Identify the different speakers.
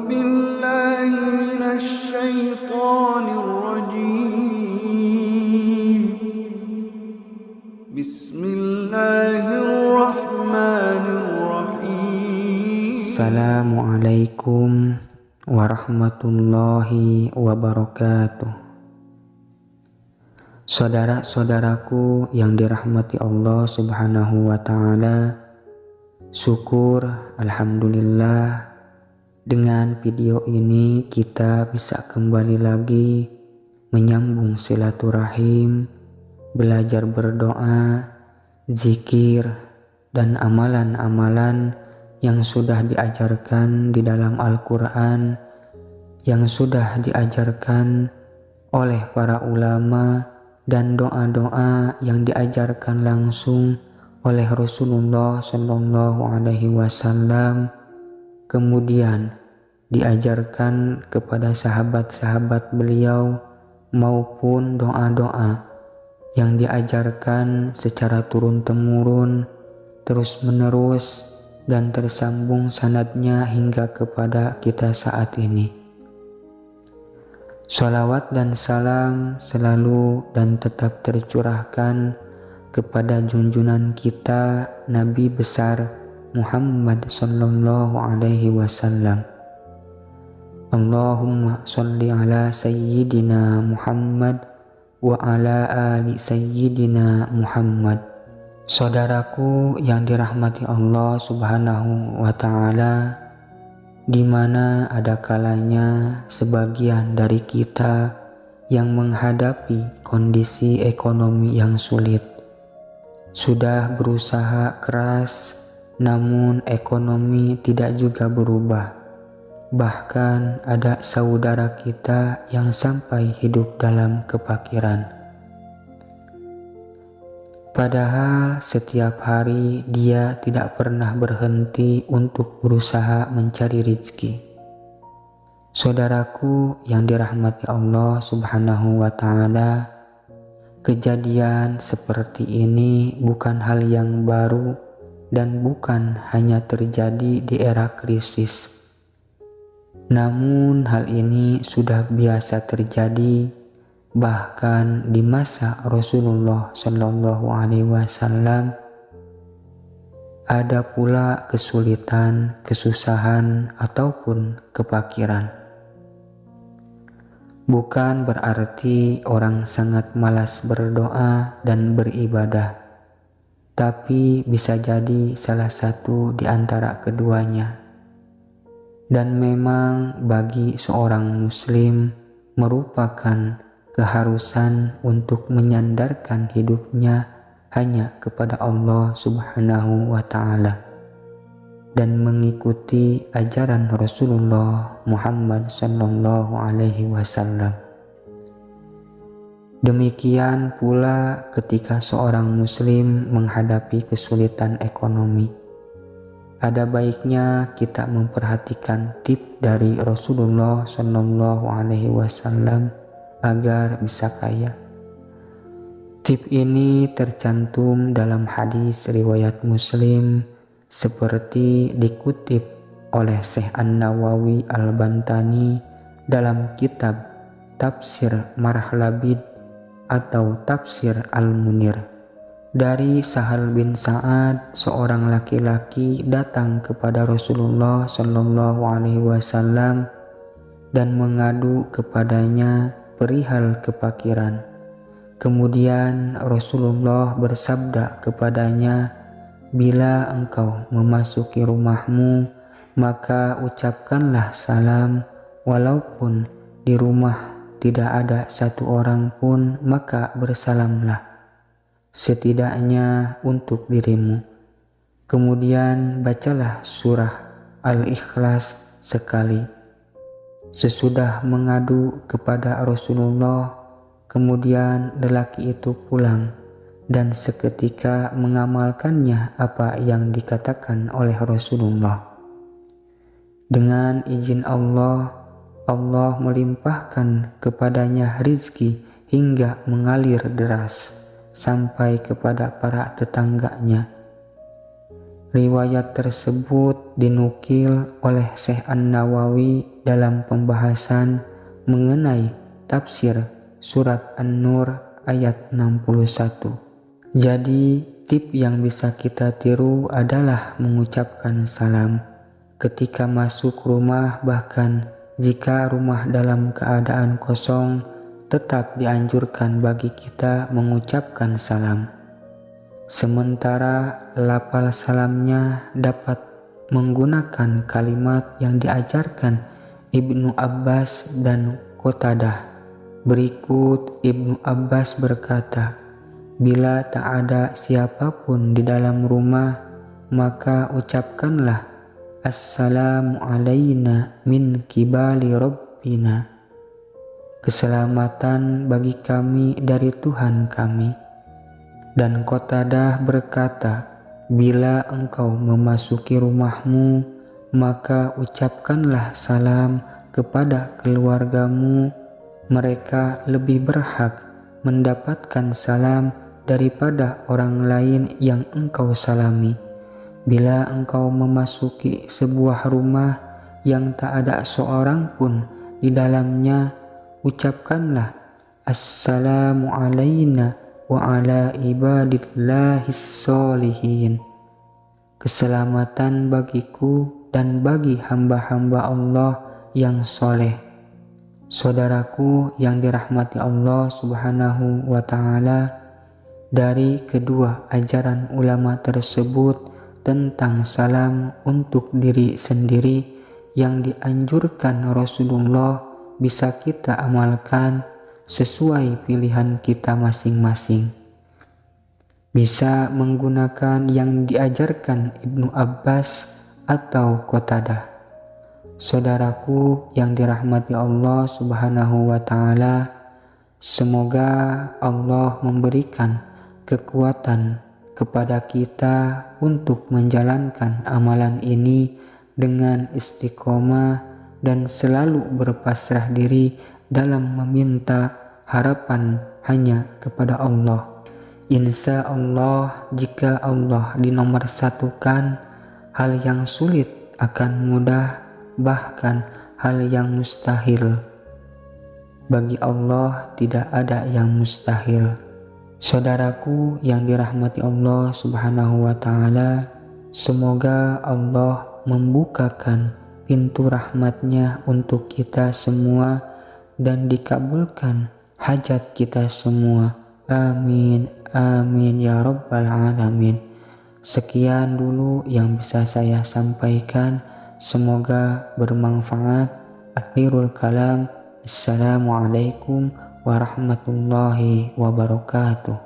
Speaker 1: بالله من الشيطان الرجيم بسم الله الرحمن الرحيم
Speaker 2: Assalamualaikum warahmatullahi wabarakatuh. Saudara-saudaraku yang dirahmati Allah Subhanahu wa ta'ala, syukur alhamdulillah dengan video ini kita bisa kembali lagi menyambung silaturahim, belajar berdoa, zikir, dan amalan-amalan yang sudah diajarkan di dalam Al-Quran, yang sudah diajarkan oleh para ulama, dan doa-doa yang diajarkan langsung oleh Rasulullah Shallallahu Alaihi Wasallam, kemudian diajarkan kepada sahabat-sahabat beliau, maupun doa-doa yang diajarkan secara turun-temurun, terus-menerus, dan tersambung sanadnya hingga kepada kita saat ini. Shalawat dan salam selalu dan tetap tercurahkan kepada junjungan kita Nabi besar Muhammad Sallallahu Alaihi Wasallam. Allahumma salli ala Sayyidina Muhammad wa ala ali Sayyidina Muhammad. Saudaraku yang dirahmati Allah Subhanahu wa ta'ala, di mana ada kalanya sebagian dari kita yang menghadapi kondisi ekonomi yang sulit. Sudah berusaha keras, namun ekonomi tidak juga berubah. Bahkan ada saudara kita yang sampai hidup dalam kefakiran. Padahal setiap hari dia tidak pernah berhenti untuk berusaha mencari rezeki. Saudaraku yang dirahmati Allah Subhanahu wa ta'ala, kejadian seperti ini bukan hal yang baru dan bukan hanya terjadi di era krisis. Namun hal ini sudah biasa terjadi bahkan di masa Rasulullah Shallallahu Alaihi Wasallam. Ada pula kesulitan, kesusahan, ataupun kefakiran. Bukan berarti orang sangat malas berdoa dan beribadah, tapi bisa jadi salah satu di antara keduanya. Dan memang bagi seorang muslim merupakan keharusan untuk menyandarkan hidupnya hanya kepada Allah Subhanahu wa ta'ala dan mengikuti ajaran Rasulullah Muhammad Sallallahu Alaihi Wasallam. Demikian pula ketika seorang muslim menghadapi kesulitan ekonomi, ada baiknya kita memperhatikan tip dari Rasulullah Sallallahu Alaihi Wasallam agar bisa kaya. Tip ini tercantum dalam hadis riwayat Muslim seperti dikutip oleh Syekh An-Nawawi Al-Bantani dalam kitab Tafsir Marhlabid atau Tafsir Al-Munir. Dari Sahal bin Sa'ad, seorang laki-laki datang kepada Rasulullah Shallallahu Alaihi Wasallam dan mengadu kepadanya perihal kefakiran. Kemudian Rasulullah bersabda kepadanya, "Bila engkau memasuki rumahmu, maka ucapkanlah salam, walaupun di rumah tidak ada satu orang pun, maka bersalamlah, setidaknya untuk dirimu. Kemudian bacalah surah Al-Ikhlas sekali." Sesudah mengadu kepada Rasulullah, kemudian lelaki itu pulang dan seketika mengamalkannya apa yang dikatakan oleh Rasulullah. Dengan izin Allah, Allah melimpahkan kepadanya rizki hingga mengalir deras sampai kepada para tetangganya. Riwayat tersebut dinukil oleh Syekh An-Nawawi dalam pembahasan mengenai tafsir surat An-Nur ayat 61. Jadi, tip yang bisa kita tiru adalah mengucapkan salam ketika masuk rumah, bahkan jika rumah dalam keadaan kosong, tetap dianjurkan bagi kita mengucapkan salam. Sementara lafal salamnya dapat menggunakan kalimat yang diajarkan Ibnu Abbas dan Qatadah. Berikut Ibnu Abbas berkata, "Bila tak ada siapapun di dalam rumah, maka ucapkanlah Assalamu alayna min kibali Rabbina. Keselamatan bagi kami dari Tuhan kami." Dan Qatadah berkata, "Bila engkau memasuki rumahmu, maka ucapkanlah salam kepada keluargamu. Mereka lebih berhak mendapatkan salam daripada orang lain yang engkau salami. Bila engkau memasuki sebuah rumah yang tak ada seorang pun di dalamnya, ucapkanlah Assalamu alayna wa ala ibadillahis sholihin. Keselamatan bagiku dan bagi hamba-hamba Allah yang soleh." Saudaraku yang dirahmati Allah Subhanahu wa ta'ala, dari kedua ajaran ulama tersebut tentang salam untuk diri sendiri yang dianjurkan Rasulullah bisa kita amalkan sesuai pilihan kita masing-masing. Bisa menggunakan yang diajarkan Ibnu Abbas atau Qatadah. Saudaraku yang dirahmati Allah Subhanahu wa ta'ala, semoga Allah memberikan kekuatan kepada kita untuk menjalankan amalan ini dengan istiqomah dan selalu berpasrah diri dalam meminta harapan hanya kepada Allah. Insya Allah, jika Allah dinomorsatukan, hal yang sulit akan mudah, bahkan hal yang mustahil. Bagi Allah tidak ada yang mustahil. Saudaraku yang dirahmati Allah Subhanahu wa ta'ala, semoga Allah membukakan pintu rahmatnya untuk kita semua dan dikabulkan hajat kita semua. Amin, amin ya rabbal alamin. Sekian dulu yang bisa saya sampaikan, semoga bermanfaat. Akhirul kalam, assalamualaikum warahmatullahi wabarakatuh.